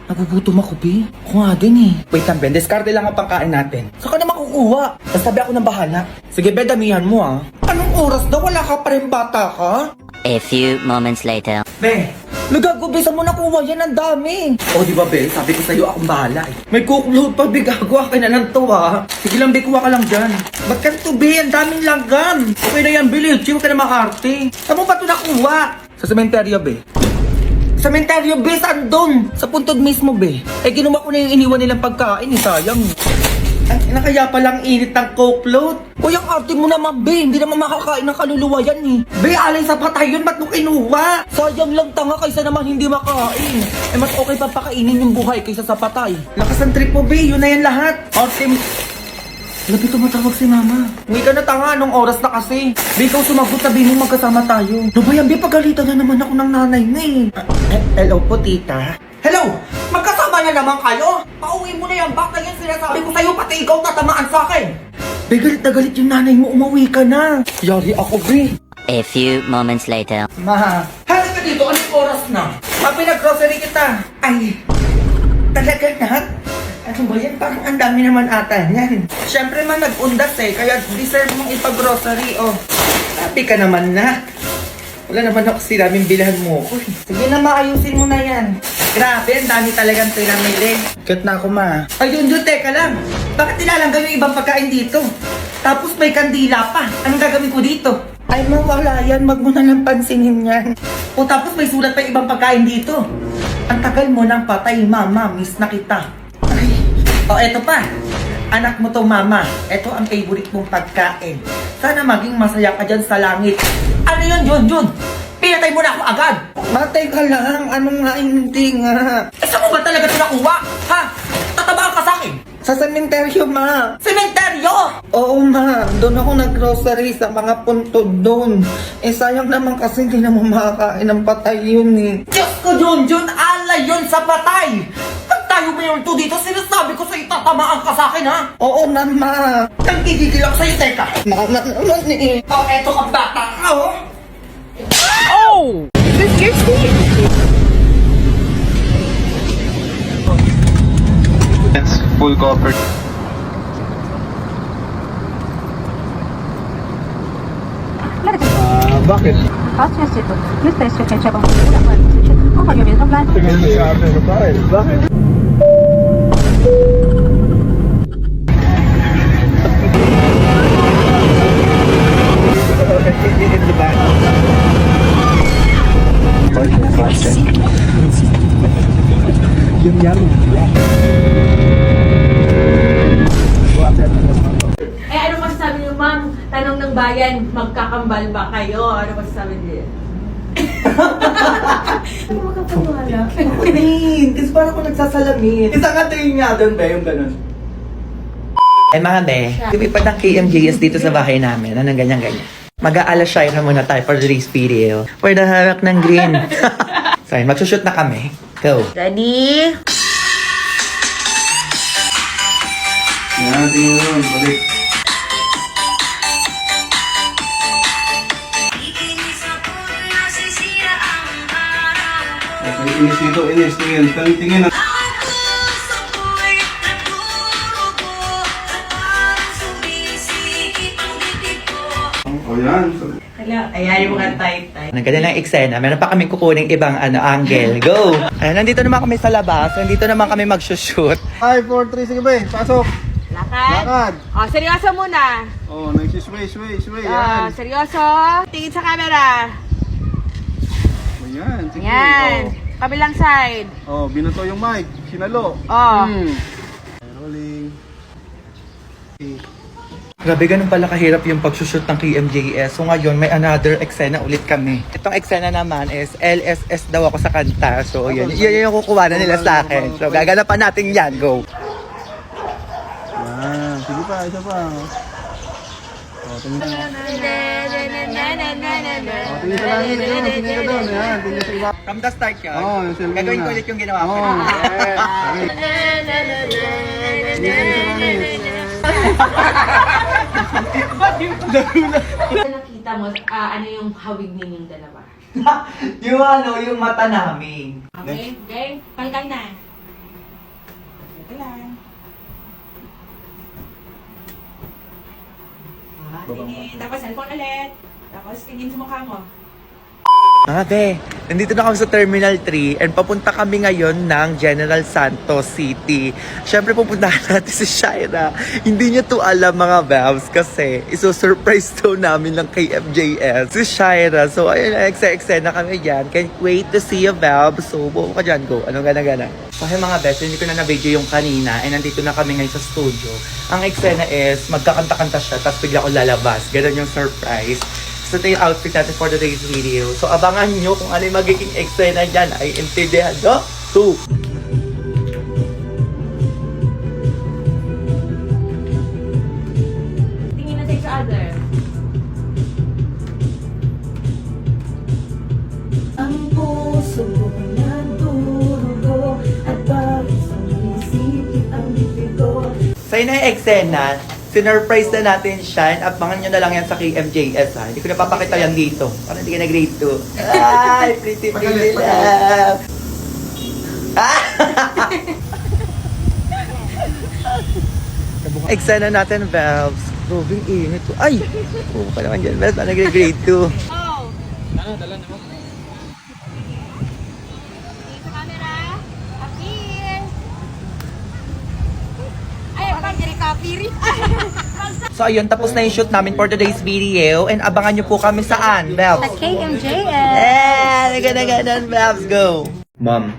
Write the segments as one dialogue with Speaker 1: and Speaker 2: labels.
Speaker 1: Nagugutom ako, be. Ako nga din eh. Wait lang, Ben. Discarte lang ang pangkain natin. Saan ka na makukuha? Sabi ako ng bahala. Sige, Ben, damihan mo ah. Anong oras na? Wala ka pa rin bata ka?
Speaker 2: A few moments later.
Speaker 1: Be, nagagubisan mo nakuha yan, ang dami. O, di ba, Be? Sabi ko sa'yo, akong bahala eh. May cookload pa, Be. Gagawa ka na lang to, ha? Sige lang, Be. Kuha ka lang dyan. Ba't ka to, Be? Ang daming langgam. Okay na yan, Be. Chill ka na maarte. Saan mo ba ito nakuha? Sa sementeryo, Be. Sementeryo, Be. Saan doon? Sa puntod mismo, Be. Eh, ginawa ko na yung iniwan nilang pagkain, eh. Sayang. Ay, nakaya palang init ng cookload. Uy, ang arte mo naman, Be. Hindi naman makakain ng kaluluwa yan, eh. Be, alay sa patay yun. Ba't mo kinuha? Sayang lang, tanga, kaysa naman hindi makain. Eh, mas okay pa pakainin yung buhay kaysa sa patay. Lakas ang trip mo, Be. Yun na yan lahat. Arte mo. Labi tumatawag si Mama. Hindi ka na tanga. Anong oras na kasi? Be, ikaw sumagot. Sabihin mo magkasama tayo. No ba yan, Be? Pagalitan na naman ako ng nanay mo, eh. Hello po, tita. Hello! Magkasama na naman kayo? Pauwi mo na yung bak na yung sinasabi ko sa'yo, pati ikaw tatamaan sa'kin! Be, galit na galit yung nanay mo, umuwi ka na! Yari ako, Be!
Speaker 2: A few moments later.
Speaker 1: Ma, halika ka dito, anong oras na? Ma, pinag-grocery kita! Ay, talaga na? Ano ba yan? Parang ang dami naman ata yan. Siyempre man, nag-undas eh, kaya deserve mong ipag-grocery, oh. Sabi ka naman na. Wala naman ako sinabing bilhan mo ko. Sige na, maayusin mo na yan. Grabe, ang dami talagang pinamili. Cut na ako, ma. Ayun, teka lang. Bakit nilalanggan yung ibang pagkain dito? Tapos may kandila pa. Anong gagawin ko dito? Ay, mawala yan. Wag mo na lang pansinin yan. O tapos may sulat pa yung ibang pagkain dito. Ang tagal mo nang patay, mama. Miss na kita. Ay. O, eto pa. Anak mo to, mama. Eto ang favorite mong pagkain. Sana maging masaya ka dyan sa langit. Ano yun, Jun? Pinatay mo na ako agad! Matay ka lang. Ano nga, hindi nga. Eh, saan mo ba talaga ito nakuha? Ha? Tatabaan ka sa akin? Sa sementeryo, ma. Sementeryo? Oo, ma. Doon ako nag-grocery sa mga puntod doon. Eh, sayang naman kasi hindi naman makakain ng patay yun eh. Diyos ko, Jun! Alay yun sa patay! Pag tayo mayroon to dito, sinasabi ko sa'yo, tatamaan ka sa akin, ha? Oo, na, ma. Nagkikigil ako sa'yo, teka. Mama naman eh. Oh, eto ka bata ka, oh.
Speaker 3: Oh! This is your seat!
Speaker 4: It's full covered. Bakit?
Speaker 5: Здравствуйте, Институт. Место есть очень чеком. Ну, пойдем, я там.
Speaker 4: Bakit?
Speaker 6: Eh, ano masasabi niyo, ma'am? Tanong ng bayan, magkakambal ba kayo? Ano masasabi niyo? Ano makapaniwala?
Speaker 1: Kasi parang ako nagsasalamin. Isang nga tingin nga doon ba yung ganun? Ay mga be, lumipad ng KMJS dito sa bahay namin. Anong ganyan-ganyan. Mag-aalasya na muna tayo for today's video. For the hawak ng green. So, magsushoot na kami. Go.
Speaker 6: Ready?
Speaker 4: Yan, tingin mo. Balik. Okay, inis dito, inis. Tingin, tingin na. O yan.
Speaker 6: Hello. Ayan yung mga tay-tay.
Speaker 1: Nagkala lang eksena. Meron pa kaming kukuning ibang angle. Go! Ayan, nandito naman kami sa labas. Nandito naman kami magsushoot.
Speaker 4: 5, 4, 3, sige ba? Pasok.
Speaker 6: Lakad.
Speaker 4: Lakad.
Speaker 6: Oh, seryoso muna.
Speaker 4: Oh, nagsisway, sway.
Speaker 6: Oh,
Speaker 4: Yan.
Speaker 6: seryoso. Tingin sa camera.
Speaker 4: O yan, sige.
Speaker 6: Yan. Kabilang side.
Speaker 4: Oh, binato yung mic. Sinalo.
Speaker 6: Oh.
Speaker 4: Rolling.
Speaker 1: Grabe, ganun pala kahirap yung pagsushoot ng KMJS. So ngayon, may another eksena ulit kami. Itong eksena naman is LSS daw ako sa kanta. So yun yung kukuha na nila sa akin. So gaganapan natin yan. Go!
Speaker 4: Yan. Sige pa, isa pa. Oh, tingin ka. Oh, tingin ka lang. Tingin ka doon. Yan, tingin sa iba.
Speaker 1: From the start yun.
Speaker 4: Oh, yung cellphone
Speaker 1: Gagawin ko
Speaker 4: na.
Speaker 1: ulit yung ginawa ko.
Speaker 4: Oh.
Speaker 6: Nakita mo, ano yung hawig ninyong dalawa?
Speaker 1: yung ano, yung mata namin.
Speaker 6: Okay? Okay? Palkay na. Tingin. Tapos cellphone ulit. Tapos tingin sa mukha mo.
Speaker 1: Ate, nandito na kami sa Terminal 3 and papunta kami ngayon ng General Santos City. Siyempre pupuntahan natin si Shaira. Hindi niya to alam mga Babs kasi iso-surprise to namin ng KFJS si Shaira. So ayun, eksena kami dyan. Can't wait to see you, Babs. So buo ka dyan, go. Anong gana-gana? So hey mga Babs, hindi ko na na-video yung kanina and nandito na kami ngayon sa studio. Ang eksena is magkakanta-kanta siya tapos bigla ko lalabas. Ganun yung surprise. So, ito yung outfit natin for today's video. So, abangan nyo kung ano yung magiging eksena dyan. Ay, intindihan nyo? 2.
Speaker 6: Tingin natin sa other.
Speaker 7: Ang puso ko nagdurugo at bakit sumisikip ang bibig ko.
Speaker 1: So, yun na yung eksena. Sinurprise na natin siya. Abangan nyo na lang yan sa KMJS, ha. Hindi ko napapakita yan dito. Parang hindi ka na grade 2. Ay, pretty love. Eksena natin, Valves. Robing init. Ay! Oo pa naman dyan, Valves. Parang grade 2.
Speaker 6: Oh!
Speaker 3: Dala naman.
Speaker 6: Sa camera. Appear. Ay, parang diri copy rin.
Speaker 1: So ayun, tapos na yung shoot namin for today's video. And abangan nyo po kami saan, Bells?
Speaker 5: Sa KMJS.
Speaker 1: Eh, ganun, Bells, go! Mom.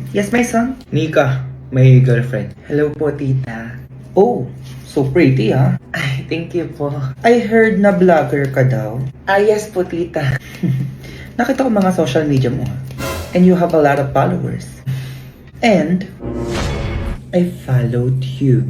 Speaker 1: Yes, my son? Nika, my girlfriend. Hello po, tita. Oh, so pretty, ha? Ay, thank you po. I heard na vlogger ka daw. Ah, yes po, tita. Nakita ko mga social media mo, ha? And you have a lot of followers. And I followed you.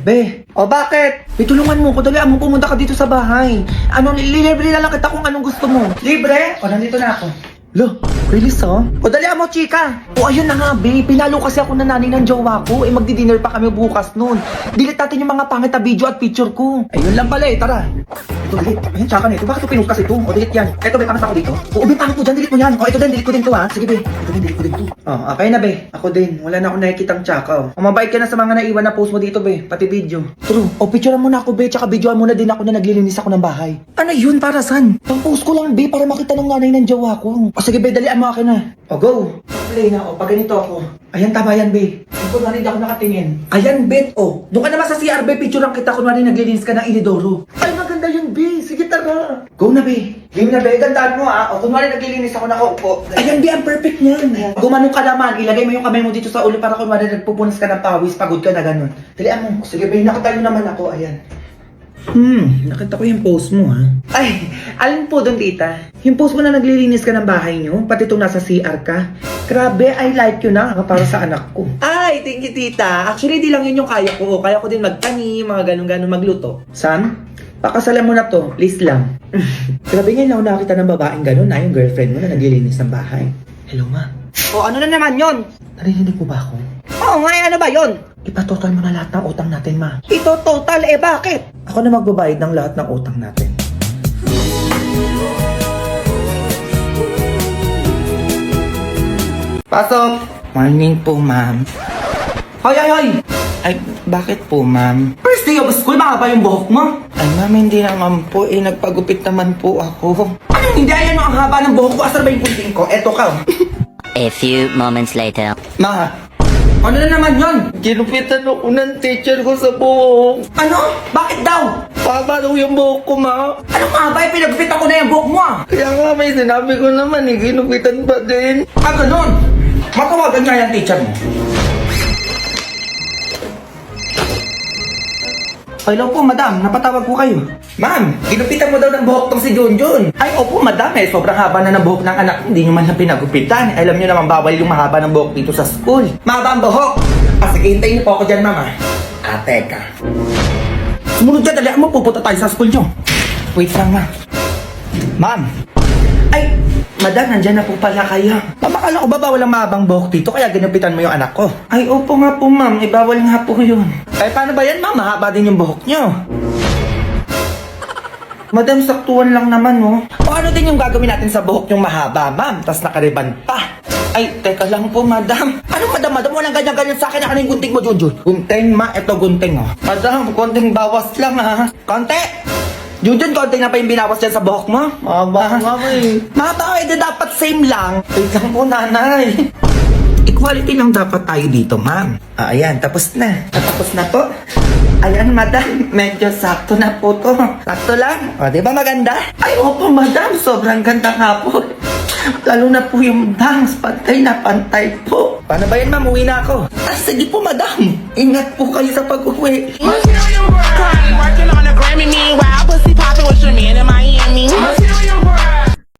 Speaker 1: Be, o bakit? Be, tulungan mo ko. Dali, mo pumunta ka dito sa bahay. Ano, libre na lang kita kung anong gusto mo. Libre? O, nandito na ako. Lo, really so? O, dali mo, chika. O, ayun na nga, be. Pinalo kasi ako na nanay ng jowa ko. Eh, magdi-dinner pa kami bukas nun. Delete natin yung mga pangit na video at picture ko. Ayun lang pala eh, tara. Ito, delete. Ayun, tsaka na ito. Bakit ito pinost kasi ito? O, delete yan. Ito, be, pangit ako dito. O, be, pangit mo dyan. Delete mo yan. O, ito din, delete ko din to, ha. Sige, be. Ito din, delete ko din to. O, okay na, be. Ako din. Wala na akong nakikitang tsaka, o. O, mabait ka na sa mga naiwan na post mo dito, be. Pati video. True. O, picturean mo na ako, be. Tsaka videoan mo na din ako na naglilinis ako ng bahay. Ano yun? Para saan? Pang-post ko lang, be. Para makita ng nanay ng jowa ko. O, sige, be. Dalian mo akin na. O, go. Play na, o. Pag ganito ako. Ayan, tama yan, be. Kung hindi ako nakatingin. Ayan, bet, o. Doon ka naman sa CR, be. Picturean kita kung naglilinis ka ng inidoro. Ay, maganda yun, be. Sige, tara. Go na, be. Game na, be. Gandaan mo, ha. O, kunwari naglilinis ako nakaupo. Ayan, be. Ang perfect niyan. Gumanong ka naman. Ilagay mo yung kamay mo dito sa ulo para kunwari nagpupunas ka ng pawis. Pagod ka na ganun. Dalian mo. Sige, be. Nakatayo naman ako. Ayan. Nakita ko yung post mo, ha? Ay, alin po doon, tita? Yung post mo na naglilinis ka ng bahay nyo, pati itong nasa CR ka. Grabe, I like you na, para sa anak ko. Ay, thank you, tita. Actually, di lang yun yung kaya ko. Kaya ko din magtanim, mga ganun-ganun magluto. San? Pakasalan mo na to, please lang. Grabe ngayon na nakita ng babaeng ganun, na yung girlfriend mo na naglilinis ng bahay. Hello, ma. O, ano na naman yon? Narinig mo ba ako? Oo nga, ano ba yon? Ipatotal mo na lahat ng utang natin, ma. Ito total, eh bakit? Ako na magbabayad ng lahat ng utang natin. Pasok! Morning po, ma'am. Hoy, hoy, hoy! Ay, bakit po, ma'am? First day of school, mahaba yung buhok mo? Ay, ma'am, hindi naman po. Eh, nagpagupit naman po ako. Ano hindi? Ayan ang haba ng buhok ko. Asar ba yung kunting ko? Eto ka.
Speaker 2: A few moments later.
Speaker 1: Ma, ano na naman yun? Ginupitan ako ng teacher ko sa buhok. Ano? Bakit daw? Papa daw yung buhok ko, ma. Anong haba? Pinagpitan ko na yung buhok mo, ah. Kaya nga, may sinabi ko naman, eh, ginupitan pa din. Ah, ganun? Matawagan nga yung teacher mo. Hello po, madam. Napatawag po kayo. Ma'am, ginupitan mo daw ng buhok tong si Junjun. Ay, opo, madam. Eh, sobrang haba na ng buhok ng anak. Hindi nyo man lang pinagupitan. Alam nyo naman, bawal yung mahaba ng buhok dito sa school. Mahaba ang buhok. Ah, sige, hintayin niyo po ako dyan, mama. Ah, teka. Sumunod ka, dali mo. Pupunta tayo sa school nyo. Wait lang, ma. Ma'am. Ay, madam, nandyan na po pala kayo. Ma'am, akala ko ba bawal ang mahabang buhok dito kaya ginupitan mo yung anak ko? Ay, opo nga po, ma'am. Eh, bawal nga po yun. Ay, paano ba yan, ma'am? Mahaba din yung buhok nyo. Madam, saktuan lang naman, no? O ano din yung gagawin natin sa buhok yung mahaba, ma'am? Tas nakariban pa. Ay, teka lang po, madam. Ano, madam? Madam, walang ganyan-ganyan sa akin. Ano yung gunting mo, Junjun? Gunting, ma. Ito, gunting, oh. Madam, konting bawas lang, ha? Konti! Junjun, konting na pa yung binawas dyan sa buhok mo. Maba, Maba, edi dapat same lang. Wait lang po, nanay. Equality lang dapat tayo dito, ma'am. Ayan, tapos na. Tapos na po. Ayan, madam. Medyo sakto na po to. Sakto lang. O, di ba maganda? Ay, opo, madam. Sobrang ganda nga po. Lalo na po yung bangs. Pantay na pantay po. Paano ba yan, ma'am? Uwi na ako. Sige po, madam. Ingat po kayo sa pag-uwi.
Speaker 8: Working on a Grammy, meanwhile, pussy poppin' with your man in Miami.